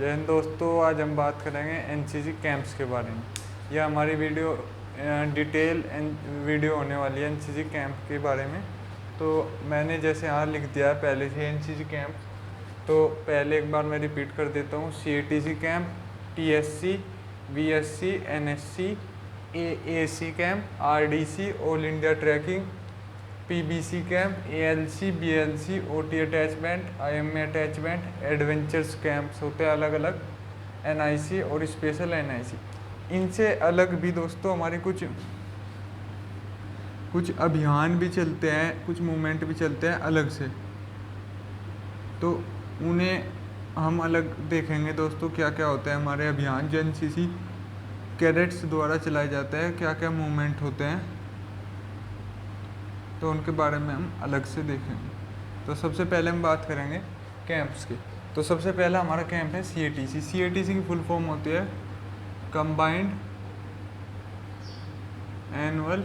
जय हिंद दोस्तों, आज हम बात करेंगे एनसीसी कैंप्स के बारे में। यह हमारी वीडियो डिटेल वीडियो होने वाली है एनसीसी कैंप के बारे में। तो मैंने जैसे यहाँ लिख दिया है पहले से एनसीसी कैंप, तो पहले एक बार मैं रिपीट कर देता हूँ। CATC camp, TSC, VSC, NSC, AAC camp, RDC all India trekking, PBC camp, ALC, BLC, OT attachment, IMA attachment, adventures camps होते हैं अलग अलग, एनआईसी और स्पेशल एनआईसी। इनसे अलग भी दोस्तों हमारे कुछ अभियान भी चलते हैं, कुछ मूवमेंट भी चलते हैं अलग से, तो उन्हें हम अलग देखेंगे दोस्तों। क्या क्या होता है हमारे अभियान जो एनसीसी कैडेट्स द्वारा चलाए जाते हैं, क्या क्या मूवमेंट होते हैं, तो उनके बारे में हम अलग से देखेंगे। तो सबसे पहले हम बात करेंगे कैंप्स की। तो सबसे पहला हमारा कैंप है सीएटीसी। सीएटीसी की फुल फॉर्म होती है combined annual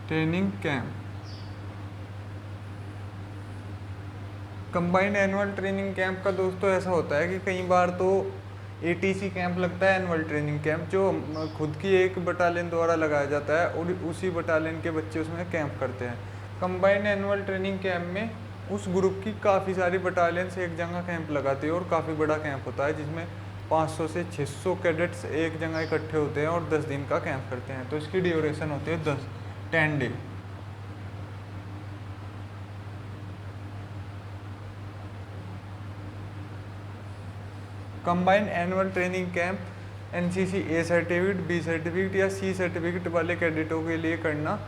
training camp. Combined annual training camp का दोस्तों ऐसा होता है कि कई बार तो एटीसी कैंप लगता है, एनुअल ट्रेनिंग कैंप, जो खुद की एक बटालियन द्वारा लगाया जाता है और उसी बटालियन के बच्चे उसमें कैंप करते हैं। कंबाइंड एनुअल ट्रेनिंग कैंप में उस ग्रुप की काफ़ी सारी बटालियंस एक जगह कैंप लगाती है और काफ़ी बड़ा कैंप होता है, जिसमें 500 से 600 कैडेट्स एक जगह इकट्ठे होते हैं और 10 दिन का कैंप करते हैं। तो इसकी ड्यूरेशन होती है 10 day. Combined annual training camp NCC A certificate, B certificate या सी सर्टिफिकेट वाले कैडेटों के लिए करना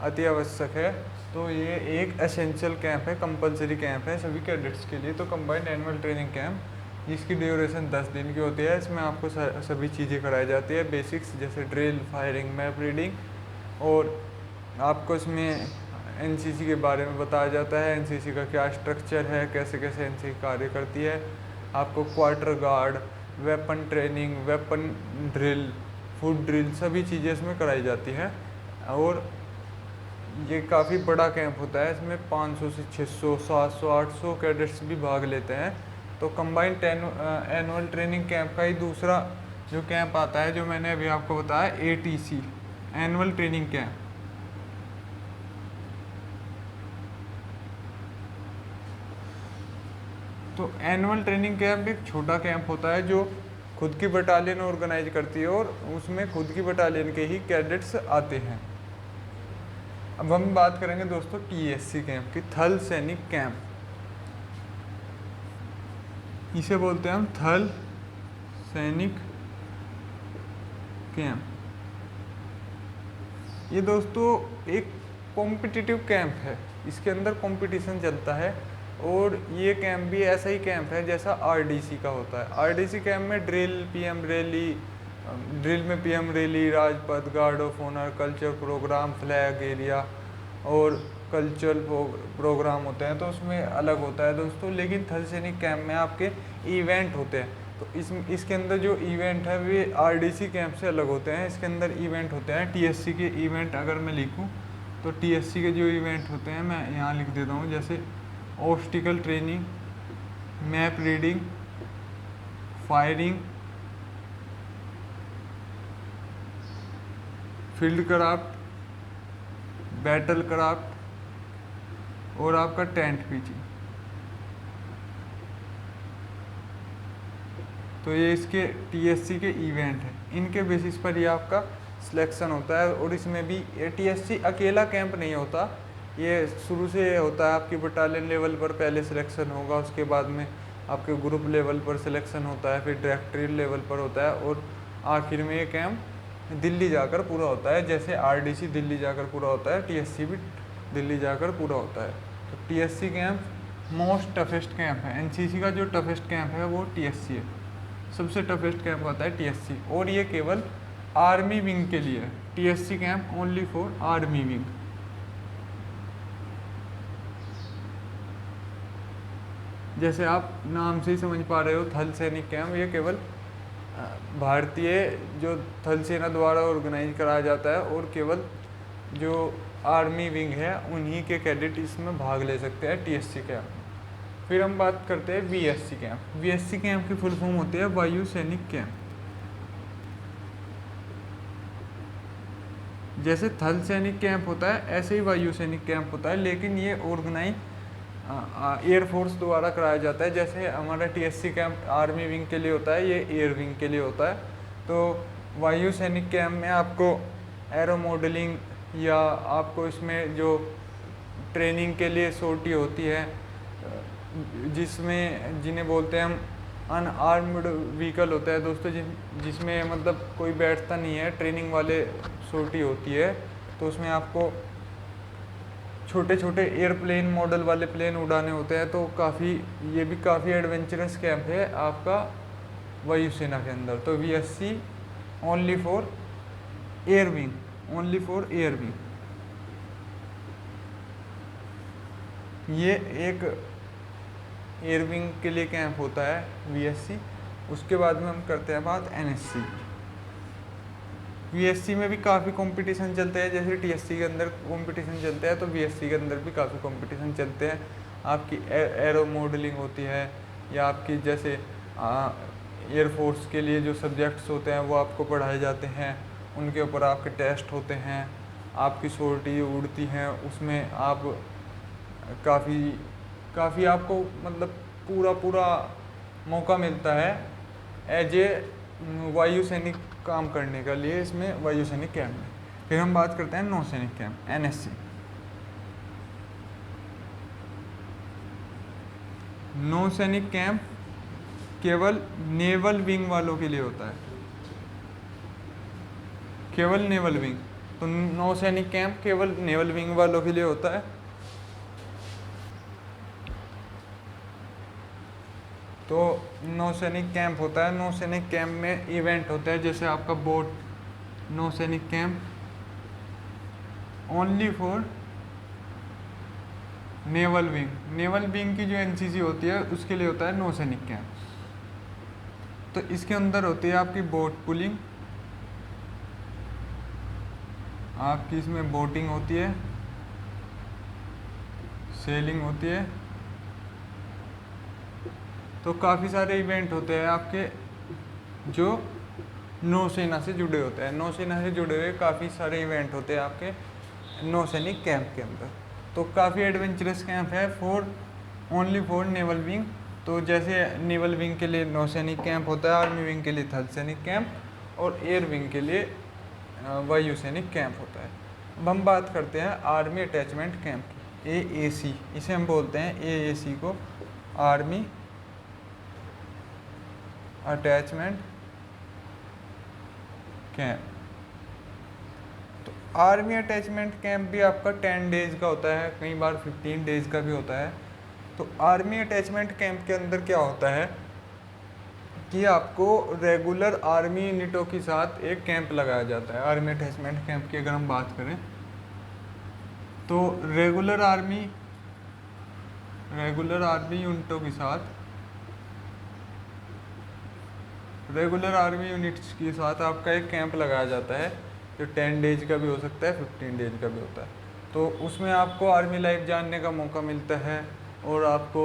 अति आवश्यक है। तो ये एक एसेंशियल कैंप है, कंपलसरी कैंप है सभी कैडेट्स के लिए। तो कंबाइंड एनुअल ट्रेनिंग कैंप जिसकी ड्यूरेशन 10 दिन की होती है, इसमें आपको सभी चीज़ें कराई जाती है, बेसिक्स जैसे ड्रिल, फायरिंग, मैप रीडिंग, और आपको इसमें एनसीसी के बारे में बताया जाता है, एनसीसी का क्या स्ट्रक्चर है, कैसे कैसे एनसीसी कार्य करती है। आपको quarter guard, weapon training, weapon drill, foot drill, सभी चीज़ें इसमें कराई जाती है। और ये काफ़ी बड़ा कैंप होता है, इसमें 500 से 600, 700, 800 कैडेट्स भी भाग लेते हैं। तो कंबाइंड एनुअल ट्रेनिंग कैंप का ही दूसरा जो कैंप आता है, जो मैंने अभी आपको बताया, एटीसी एनुअल ट्रेनिंग कैंप। तो एनुअल ट्रेनिंग कैंप एक छोटा कैंप होता है जो खुद की बटालियन ऑर्गेनाइज करती है और उसमें खुद की बटालियन के ही कैडेट्स आते हैं। अब हम बात करेंगे दोस्तों टीएससी कैंप की, थल सैनिक कैंप। इसे बोलते हैं हम थल सैनिक कैंप। ये दोस्तों एक कॉम्पिटिटिव कैंप है, इसके अंदर कंपटीशन चलता है। और ये कैंप भी ऐसा ही कैंप है जैसा आरडीसी का होता है। आरडीसी कैंप में ड्रिल में PM rally, Rajpath, guard of honour, culture programme, flag area और कल्चरल प्रोग्राम होते हैं, तो उसमें अलग होता है दोस्तों। लेकिन थल सैनिक कैंप में आपके इवेंट होते हैं, तो इसके अंदर जो इवेंट है वे आरडीसी कैंप से अलग होते हैं। इसके अंदर इवेंट होते हैं टीएससी के इवेंट। अगर मैं लिखूं तो टीएससी के जो इवेंट होते हैं मैं यहाँ लिख देता हूँ, जैसे obstacle training, map reading, firing, field craft, battle craft और आपका टेंट पिचिंग। तो ये इसके टीएससी के इवेंट हैं, इनके बेसिस पर ये आपका सिलेक्शन होता है। और इसमें भी टीएससी अकेला कैंप नहीं होता, ये शुरू से होता है आपकी बटालियन लेवल पर पहले सिलेक्शन होगा, उसके बाद में आपके ग्रुप लेवल पर सिलेक्शन होता है, फिर डायरेक्टरी लेवल पर होता है, और आखिर में ये कैंप दिल्ली जाकर पूरा होता है। जैसे आरडीसी दिल्ली जाकर पूरा होता है, टीएससी भी दिल्ली जाकर पूरा होता है। तो TSC camp most toughest camp है। एनसीसी का जो टफेस्ट कैंप है वो टीएससी है, सबसे टफेस्ट कैंप होता है टीएससी। और ये केवल आर्मी विंग के लिए है, TSC camp only for army wing. जैसे आप नाम से ही समझ पा रहे हो, थल सैनिक कैंप ये केवल भारतीय जो थल सेना द्वारा ऑर्गेनाइज कराया जाता है, और केवल जो आर्मी विंग है उन्हीं के कैडेट इसमें भाग ले सकते हैं टीएससी कैंप में। फिर हम बात करते हैं वीएससी कैंप। वीएससी कैंप की फुल फॉर्म होती है वायु सैनिक कैंप। जैसे थल सैनिक कैंप होता है ऐसे ही वायु सैनिक कैंप होता है, लेकिन ये ऑर्गेनाइज एयरफोर्स द्वारा कराया जाता है। जैसे हमारा टीएससी कैंप आर्मी विंग के लिए होता है, ये एयर विंग के लिए होता है। तो वायु सैनिक कैंप में आपको एरो मॉडलिंग या आपको इसमें जो ट्रेनिंग के लिए सोटी होती है, जिसमें जिन्हें बोलते हैं हम अनआर्म्ड व्हीकल होता है दोस्तों, जिसमें मतलब कोई बैठता नहीं है, ट्रेनिंग वाले सोटी होती है। तो उसमें आपको छोटे छोटे एयरप्लेन मॉडल वाले प्लेन उड़ाने होते हैं। तो ये भी काफ़ी एडवेंचरस कैंप है आपका वायुसेना के अंदर। तो VSC only for air wing, only for air wing. ये एक एयर विंग के लिए कैंप होता है वीएससी। उसके बाद में हम करते हैं बात एनएससी। वीएससी में भी काफ़ी कंपटीशन चलते हैं, जैसे टीएससी के अंदर कंपटीशन चलते हैं तो वीएससी के अंदर भी काफ़ी कंपटीशन चलते हैं। आपकी एरो मॉडलिंग होती है, या आपकी जैसे एयरफोर्स के लिए जो सब्जेक्ट्स होते हैं वो आपको पढ़ाए जाते हैं, उनके ऊपर आपके टेस्ट होते हैं, आपकी सोर्टी उड़ती हैं, उसमें आप काफ़ी आपको मतलब पूरा मौका मिलता है एज ए वायु सैनिक काम करने के लिए इसमें वायु सैनिक कैंप में। फिर हम बात करते हैं नौसैनिक कैंप एनएससी। नौसैनिक कैंप केवल नेवल विंग वालों के लिए होता है, केवल नेवल विंग। तो नौसैनिक कैंप केवल नेवल विंग वालों के लिए होता है। तो नौसैनिक कैंप होता है, नौसैनिक कैंप में इवेंट होता है, जैसे आपका बोट नौसैनिक camp only for naval wing. Naval wing की जो एनसीसी होती है उसके लिए होता है नौसैनिक कैंप। तो इसके अंदर होती है आपकी बोट पुलिंग, आपकी इसमें बोटिंग होती है, सेलिंग होती है। तो काफ़ी सारे इवेंट होते हैं आपके जो नौसेना से जुड़े होते हैं। नौसेना से जुड़े हुए काफ़ी सारे इवेंट होते हैं आपके नौसैनिक कैंप के अंदर। तो काफ़ी एडवेंचरस कैंप है ओनली फॉर नेवल विंग। तो जैसे नेवल विंग के लिए नौसैनिक कैंप होता है, आर्मी विंग के लिए थल सैनिक कैंप, और एयर विंग के लिए वायु सैनिक कैंप होता है। अब हम बात करते हैं आर्मी अटैचमेंट कैंप की, एएसी इसे हम बोलते हैं, एएसी को आर्मी अटैचमेंट कैंप। तो आर्मी अटैचमेंट कैंप भी आपका 10 डेज का होता है, कई बार 15 डेज का भी होता है। तो आर्मी अटैचमेंट कैंप के अंदर क्या होता है कि आपको रेगुलर आर्मी यूनिटों के साथ एक कैंप लगाया जाता है। आर्मी अटैचमेंट कैंप की अगर हम बात करें तो रेगुलर आर्मी यूनिटों के साथ, रेगुलर आर्मी यूनिट्स के साथ आपका एक कैंप लगाया जाता है, जो 10 डेज का भी हो सकता है, 15 डेज का भी होता है। तो उसमें आपको आर्मी लाइफ जानने का मौका मिलता है, और आपको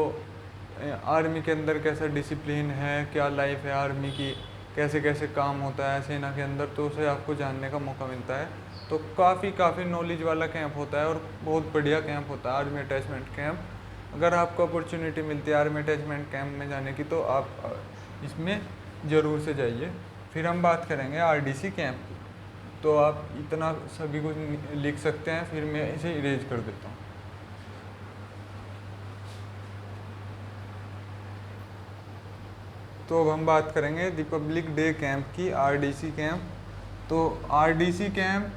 आर्मी के अंदर कैसा डिसिप्लिन है, क्या लाइफ है आर्मी की, कैसे कैसे काम होता है सेना के अंदर, तो उसे आपको जानने का मौका मिलता है। तो काफ़ी नॉलेज वाला कैंप होता है, और बहुत बढ़िया कैंप होता है आर्मी अटैचमेंट कैंप। अगर आपको अपॉर्चुनिटी मिलती है आर्मी अटैचमेंट कैंप में जाने की, तो आप इसमें ज़रूर से जाइए। फिर हम बात करेंगे आरडीसी कैंप। तो आप इतना सभी कुछ लिख सकते हैं, फिर मैं इसे इरेज कर देता हूँ। तो अब हम बात करेंगे रिपब्लिक डे कैंप की, आरडीसी कैंप। तो RDC camp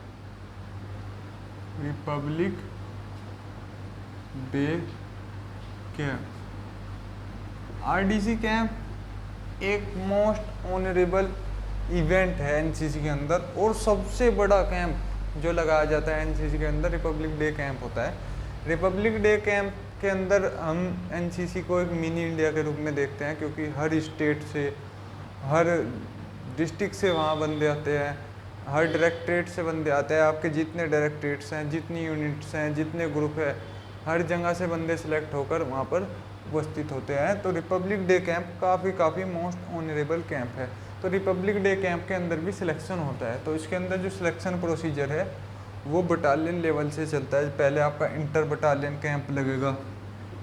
Republic day camp, RDC camp एक मोस्ट ऑनरेबल इवेंट है एनसीसी के अंदर, और सबसे बड़ा कैंप जो लगाया जाता है एनसीसी के अंदर रिपब्लिक डे कैंप होता है। रिपब्लिक डे कैंप के अंदर हम एनसीसी को एक मिनी इंडिया के रूप में देखते हैं, क्योंकि हर स्टेट से, हर डिस्ट्रिक्ट से वहाँ बंदे आते हैं, हर डायरेक्टरेट से बंदे आते हैं। आपके जितने डायरेक्टरेट्स हैं, जितनी यूनिट्स हैं, जितने ग्रुप है, हर जगह से बंदे सेलेक्ट होकर वहाँ पर उपस्थित होते हैं। तो रिपब्लिक डे कैंप काफ़ी मोस्ट ऑनरेबल कैंप है। तो रिपब्लिक डे कैंप के अंदर भी सिलेक्शन होता है। तो इसके अंदर जो सिलेक्शन प्रोसीजर है वो बटालियन लेवल से चलता है। पहले आपका इंटर बटालियन कैंप लगेगा,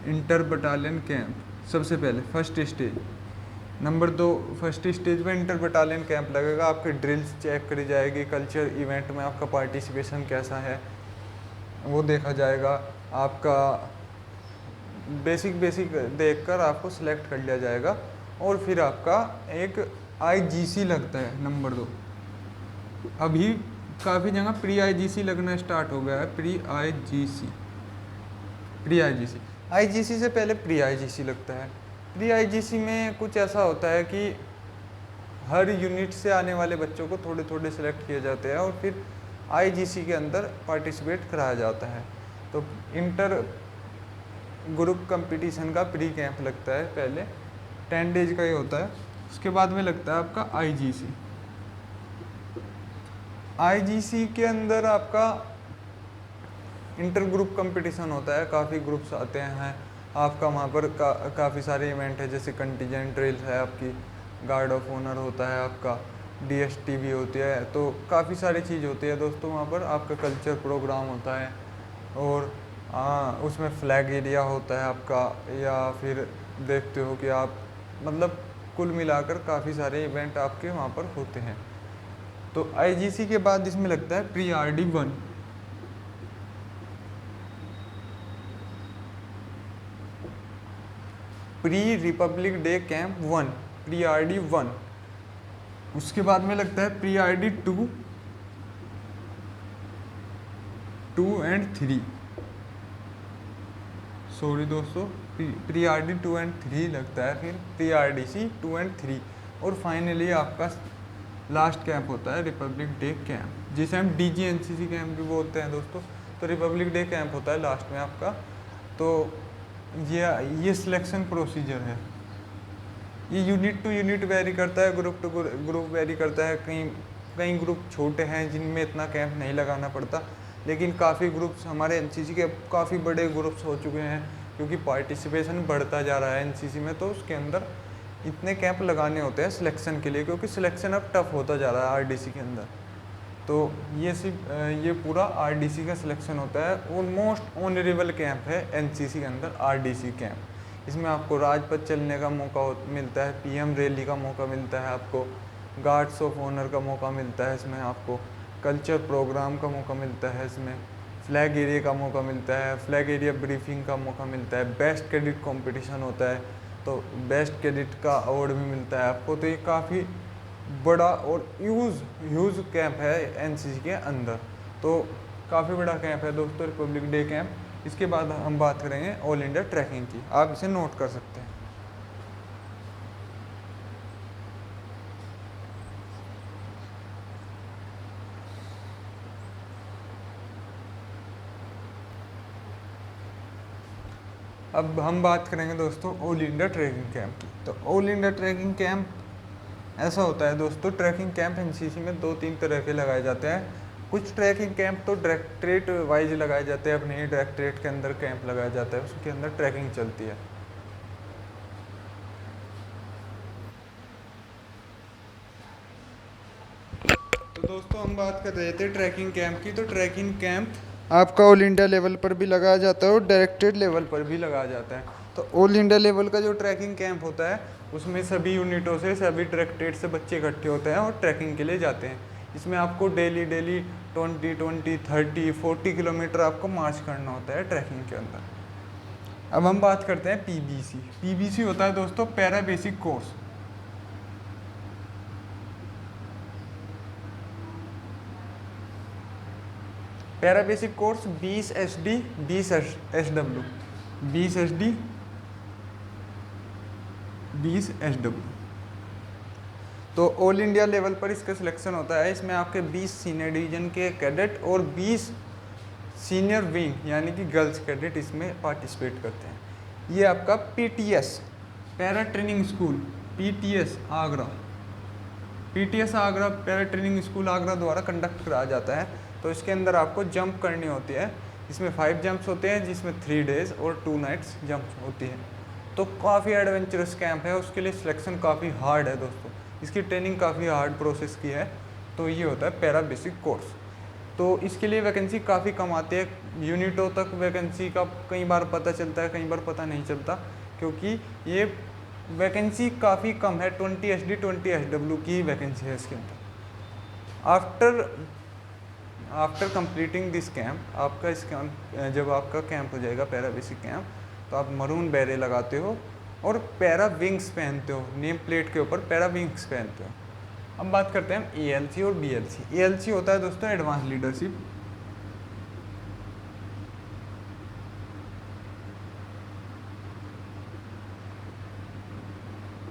इंटर बटालियन कैंप सबसे पहले first stage. Number 2, first stage में इंटर बटालियन कैंप लगेगा, आपके ड्रिल्स चेक करी जाएगी, कल्चर इवेंट में आपका पार्टिसिपेशन कैसा है वो देखा जाएगा, आपका बेसिक देखकर आपको सिलेक्ट कर लिया जाएगा। और फिर आपका एक IGC लगता है नंबर 2। अभी काफ़ी जगह प्री IGC लगना स्टार्ट हो गया है, प्री IGC से पहले प्री IGC लगता है। प्री IGC में कुछ ऐसा होता है कि हर यूनिट से आने वाले बच्चों को थोड़े थोड़े सिलेक्ट किए जाते हैं और फिर IGC के अंदर पार्टिसिपेट कराया जाता है। तो इंटर ग्रुप कंपटीशन का प्री कैंप लगता है, पहले 10 डेज का ही होता है। उसके बाद में लगता है आपका IGC के अंदर आपका इंटर ग्रुप कंपटीशन होता है, काफ़ी ग्रुप्स आते हैं आपका वहाँ पर। काफ़ी सारे इवेंट है, जैसे कंटीजेंट ड्रिल है, आपकी गार्ड ऑफ ऑनर होता है, आपका DST भी होती है। तो काफ़ी सारी चीज़ होती है दोस्तों वहाँ पर। आपका कल्चर प्रोग्राम होता है और उसमें फ्लैग एरिया होता है आपका, या फिर देखते हो कि आप मतलब कुल मिलाकर काफ़ी सारे इवेंट आपके वहाँ पर होते हैं। तो IGC के बाद इसमें लगता है pre RD1। Pre Republic day camp 1, pre RD1। उसके बाद में लगता है प्री RD2, 2 और 3। सॉरी दोस्तों, प्री RD2 और 3 लगता है, फिर प्री RDC 2 और 3, और फाइनली आपका लास्ट कैंप होता है रिपब्लिक डे कैंप, जिसे हम DGNCC कैंप भी बोलते हैं दोस्तों। तो रिपब्लिक डे कैंप होता है लास्ट में आपका। तो ये सिलेक्शन प्रोसीजर है। ये यूनिट टू यूनिट वेरी करता है, ग्रुप टू ग्रुप वेरी करता है। कई ग्रुप छोटे हैं जिनमें इतना कैंप नहीं लगाना पड़ता, लेकिन काफ़ी ग्रुप्स हमारे NCC के काफ़ी बड़े ग्रुप्स हो चुके हैं, क्योंकि पार्टिसिपेशन बढ़ता जा रहा है NCC में। तो उसके अंदर इतने कैंप लगाने होते हैं सिलेक्शन के लिए, क्योंकि सिलेक्शन अब टफ होता जा रहा है RDC के अंदर। तो ये पूरा RDC का सिलेक्शन होता है, और मोस्ट ऑनरेबल कैंप है NCC के अंदर RDC कैंप। इसमें आपको राजपथ चलने का मौका मिलता है, PM रैली का मौका मिलता है, आपको गार्ड्स ऑफ ऑनर का मौका मिलता है, इसमें आपको कल्चर प्रोग्राम का मौका मिलता है, इसमें फ्लैग एरिया का मौका मिलता है, फ्लैग एरिया ब्रीफिंग का मौका मिलता है, बेस्ट कैडेट कंपटीशन होता है, तो बेस्ट कैडेट का अवार्ड भी मिलता है आपको। तो ये काफ़ी बड़ा और ह्यूज कैंप है NCC के अंदर। तो काफ़ी बड़ा कैंप है दोस्तों रिपब्लिक डे कैंप। इसके बाद हम बात करेंगे ऑल इंडिया ट्रैकिंग की, आप इसे नोट कर सकते हैं। अब हम बात करेंगे दोस्तों ऑल इंडिया ट्रैकिंग कैंप की। तो ऑल इंडिया ट्रैकिंग कैंप ऐसा होता है दोस्तों, ट्रैकिंग कैंप NCC में 2-3 तरह के लगाए जाते हैं। कुछ ट्रैकिंग कैंप तो डायरेक्टरेट वाइज लगाए जाते हैं, अपने ही डायरेक्टरेट के अंदर कैंप लगाया जाता है, उसके अंदर ट्रैकिंग चलती है। तो दोस्तों हम बात कर रहे थे ट्रैकिंग कैंप की। तो ट्रैकिंग कैंप आपका ऑल इंडिया लेवल पर भी लगाया जाता है और डायरेक्टरेट लेवल पर भी लगाया जाता है। तो ऑल इंडिया लेवल का जो ट्रैकिंग कैंप होता है उसमें सभी यूनिटों से, सभी डायरेक्टरेट से बच्चे इकट्ठे होते हैं और ट्रैकिंग के लिए जाते हैं। इसमें आपको डेली 20, 30, 40 किलोमीटर आपको मार्च करना होता है ट्रैकिंग के अंदर। अब हम बात करते हैं PBC होता है दोस्तों para basic course. Para basic course 20 SD 20 SW 20 SD 20 SW। तो ऑल इंडिया लेवल पर इसका सिलेक्शन होता है। इसमें आपके 20 सीनियर डिवीजन के कैडेट और 20 सीनियर विंग यानी कि गर्ल्स कैडेट इसमें पार्टिसिपेट करते हैं। ये आपका PTS para training school PTS Agra para training school Agra द्वारा कंडक्ट कराया जाता है। तो इसके अंदर आपको जंप करनी होती है। इसमें 5 जंप्स होते हैं, जिसमें 3 डेज और 2 नाइट्स जंप होती है। तो काफ़ी एडवेंचरस कैंप है, उसके लिए सिलेक्शन काफ़ी हार्ड है दोस्तों, इसकी ट्रेनिंग काफ़ी हार्ड प्रोसेस की है। तो ये होता है पैरा बेसिक कोर्स। तो इसके लिए वैकेंसी काफ़ी कम आती है, यूनिटों तक वैकेंसी का कई बार पता चलता है, कई बार पता नहीं चलता, क्योंकि ये वैकेंसी काफ़ी कम है। 20 SD 20 SW की वैकेंसी है इसके अंदर। आफ्टर कंप्लीटिंग दिस कैंप, आपका इस कैंप जब आपका कैंप हो जाएगा पैरा बेसिक कैंप, तो आप मरून बैरे लगाते हो और पैरा विंग्स पहनते हो, नेम प्लेट के ऊपर पैरा विंग्स पहनते हो। अब बात करते हैं ALC और BLC। ALC होता है दोस्तों एडवांस लीडरशिप,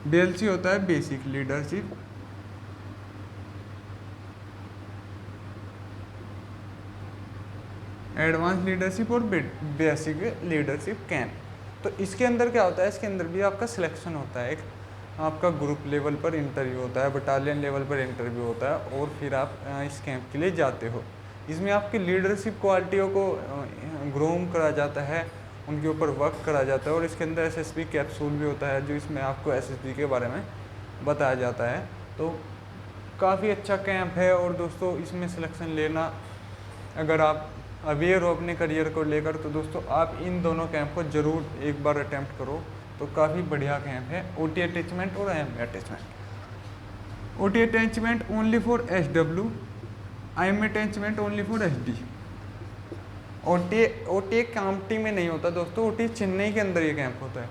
BLC होता है बेसिक लीडरशिप। एडवांस लीडरशिप और बेसिक लीडरशिप कैंप। तो इसके अंदर क्या होता है, इसके अंदर भी आपका सिलेक्शन होता है, एक आपका ग्रुप लेवल पर इंटरव्यू होता है, बटालियन लेवल पर इंटरव्यू होता है, और फिर आप इस कैंप के लिए जाते हो। इसमें आपकी लीडरशिप क्वालिटियों को ग्रूम करा जाता है, उनके ऊपर वर्क करा जाता है, और इसके अंदर SSB कैप्सूल भी होता है, जो इसमें आपको SSB के बारे में बताया जाता है। तो काफ़ी अच्छा कैंप है। और दोस्तों इसमें सिलेक्शन लेना, अगर आप अवेयर हो अपने करियर को लेकर, तो दोस्तों आप इन दोनों कैंप को ज़रूर एक बार अटैम्प्ट करो। तो काफ़ी बढ़िया कैंप है। OT अटैचमेंट और IMA attachment. OT attachment only for SW, IMA attachment only for SD। OT Kamptee में नहीं होता दोस्तों, OT चेन्नई के अंदर ये कैंप होता है।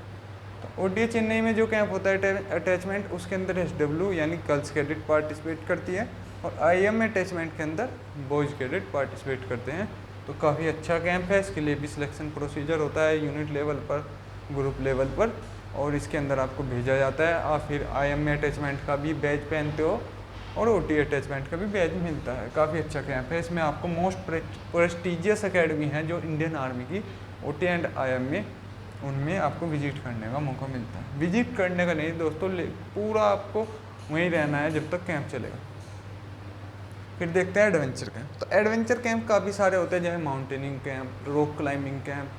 तो OT चेन्नई में जो कैंप होता है अटैचमेंट, उसके अंदर SW यानी गर्ल्स कैडेट पार्टिसिपेट करती है, और IMA अटैचमेंट के अंदर बॉयज़ कैडेट पार्टिसिपेट करते हैं। तो काफ़ी अच्छा कैंप है। इसके लिए भी सिलेक्शन प्रोसीजर होता है यूनिट लेवल पर, ग्रुप लेवल पर, और इसके अंदर आपको भेजा जाता है। आप फिर IMA अटैचमेंट का भी बैज पहनते हो और OT अटैचमेंट का भी बैज मिलता है। काफ़ी अच्छा कैंप है। इसमें आपको मोस्ट प्रेस्टिजियस अकेडमी है जो इंडियन आर्मी की, OT एंड IMA, उनमें आपको विजिट करने का मौका मिलता है। विजिट करने का नहीं दोस्तों, पूरा आपको वहीं रहना है जब तक कैंप चलेगा। फिर देखते हैं एडवेंचर कैंप। तो एडवेंचर कैंप काफ़ी सारे होते हैं, जैसे mountaineering camp, rock climbing camp,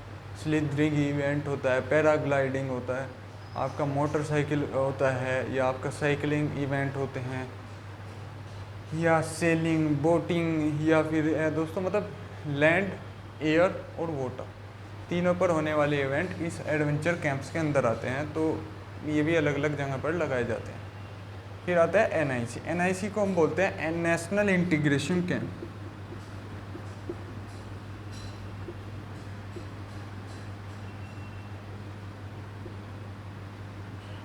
slithering event होता है, पैराग्लाइडिंग होता है, आपका मोटरसाइकिल होता है, या आपका साइकिलिंग इवेंट होते हैं, या सेलिंग, बोटिंग, या फिर दोस्तों मतलब लैंड, एयर और वाटर, तीनों पर होने वाले इवेंट इस एडवेंचर कैंप्स के अंदर आते हैं। तो ये भी अलग अलग जगह पर लगाए जाते हैं। फिर आता है NIC। NIC को हम बोलते हैं नेशनल इंटीग्रेशन कैंप।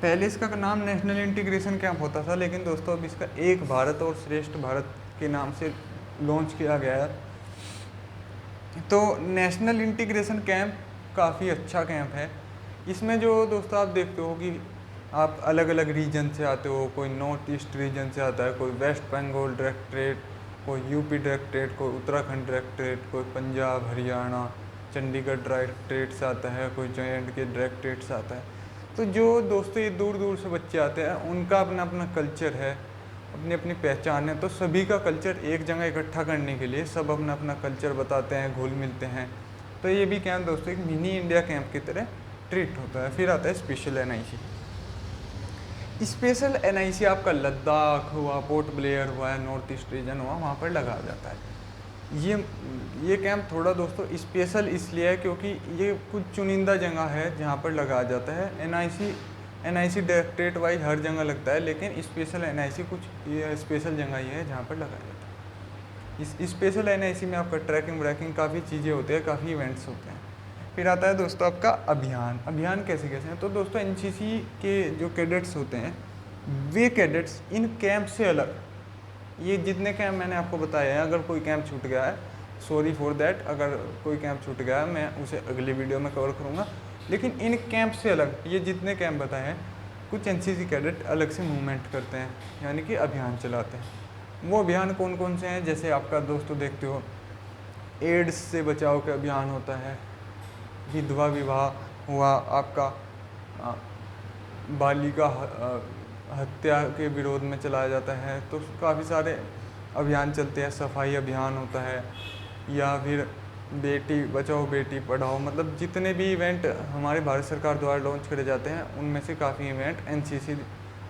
पहले इसका नाम नेशनल इंटीग्रेशन कैंप होता था, लेकिन दोस्तों अब इसका एक भारत और श्रेष्ठ भारत के नाम से लॉन्च किया गया है। तो नेशनल इंटीग्रेशन कैंप काफ़ी अच्छा कैंप है। इसमें जो दोस्तों आप देखते हो कि आप अलग अलग रीजन से आते हो, कोई नॉर्थ ईस्ट रीजन से आता है, कोई वेस्ट बंगाल डायरेक्टरेट, कोई UP डायरेक्टरेट, कोई उत्तराखंड डायरेक्टरेट, कोई पंजाब हरियाणा चंडीगढ़ डायरेक्टरेट से आता है, कोई JNK डायरेक्टरेट से आता है। तो जो दोस्तों ये दूर दूर से बच्चे आते हैं, उनका अपना अपना कल्चर है, अपनी अपनी पहचान है। तो सभी का कल्चर एक जगह इकट्ठा करने के लिए सब अपना अपना कल्चर बताते हैं, घुल मिलते हैं। तो ये भी कैंप दोस्तों एक मिनी इंडिया कैंप की तरह ट्रीट होता है। फिर आता है स्पेशल NIC। स्पेशल NIC आपका लद्दाख हुआ, पोर्ट ब्लेयर हुआ, नॉर्थ ईस्ट रीजन हुआ, वहाँ पर लगाया जाता है। ये कैंप थोड़ा दोस्तों स्पेशल इसलिए है क्योंकि ये कुछ चुनिंदा जगह है जहाँ पर लगाया जाता है। NIC डायरेक्टरेट वाइज हर जगह लगता है, लेकिन स्पेशल NIC कुछ ये स्पेशल जगह ही है जहाँ पर लगाया जाता है। इस स्पेशल NIC में आपका ट्रैकिंग व्रैकिंग काफ़ी चीज़ें होती है, काफ़ी इवेंट्स होते हैं। फिर आता है दोस्तों आपका अभियान कैसे कैसे हैं। तो दोस्तों NCC के जो कैडेट्स होते हैं, वे कैडेट्स इन कैंप से अलग, ये जितने कैंप मैंने आपको बताया है, अगर कोई कैंप छूट गया है सॉरी फॉर दैट, अगर कोई कैंप छूट गया है मैं उसे अगली वीडियो में कवर करूँगा। लेकिन इन कैंप से अलग ये जितने कैंप बताए हैं, कुछ NCC कैडेट अलग से मूवमेंट करते हैं, यानी कि अभियान चलाते हैं। वो अभियान कौन कौन से हैं, जैसे आपका दोस्तों देखते हो एड्स से बचाव का अभियान होता है, विधवा विवाह हुआ, आपका बालिका हत्या के विरोध में चलाया जाता है। तो काफ़ी सारे अभियान चलते हैं, सफाई अभियान होता है, या फिर बेटी बचाओ बेटी पढ़ाओ, मतलब जितने भी इवेंट हमारे भारत सरकार द्वारा लॉन्च करे जाते हैं उनमें से काफ़ी इवेंट एनसीसी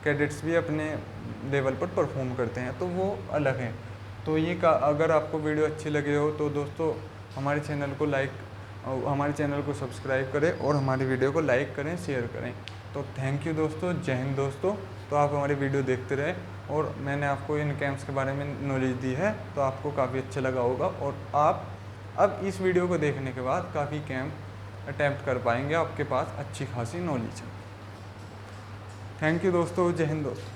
कैडेट्स भी अपने लेवल पर परफॉर्म करते हैं, तो वो अलग है। तो ये का अगर आपको वीडियो अच्छी लगी हो तो दोस्तों हमारे चैनल को सब्सक्राइब करें और हमारी वीडियो को लाइक करें, शेयर करें। तो थैंक यू दोस्तों, जय हिंद दोस्तों। तो आप हमारी वीडियो देखते रहें और मैंने आपको इन कैंप्स के बारे में नॉलेज दी है तो आपको काफ़ी अच्छा लगा होगा और आप अब इस वीडियो को देखने के बाद काफ़ी कैंप अटैम्प्ट कर पाएंगे, आपके पास अच्छी खासी नॉलेज है। थैंक यू दोस्तों, जय हिंद दोस्तों।